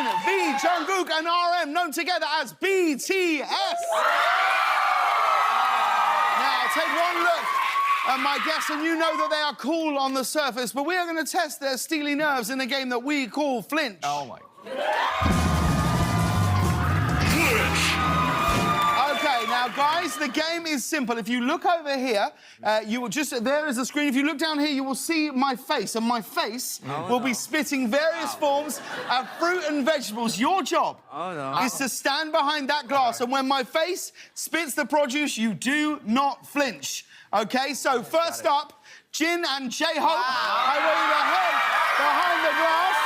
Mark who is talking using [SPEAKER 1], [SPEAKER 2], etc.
[SPEAKER 1] Jin, V, Jungkook, and RM, known together as BTS. Now, take one look at my guests, and you know that they are cool on the surface, but we are going to test their steely nerves in a game that we call Flinch.
[SPEAKER 2] Oh, my.
[SPEAKER 1] Okay, now, guys, the game is simple. If you look over here, you will just... There is a screen. If you look down here, you will see my face, and my face will be spitting various forms of fruit and vegetables. Your job is to stand behind that glass, and when my face spits the produce, you do not flinch. OK, so first up, Jin and J-Hope. I want you to head behind the glass.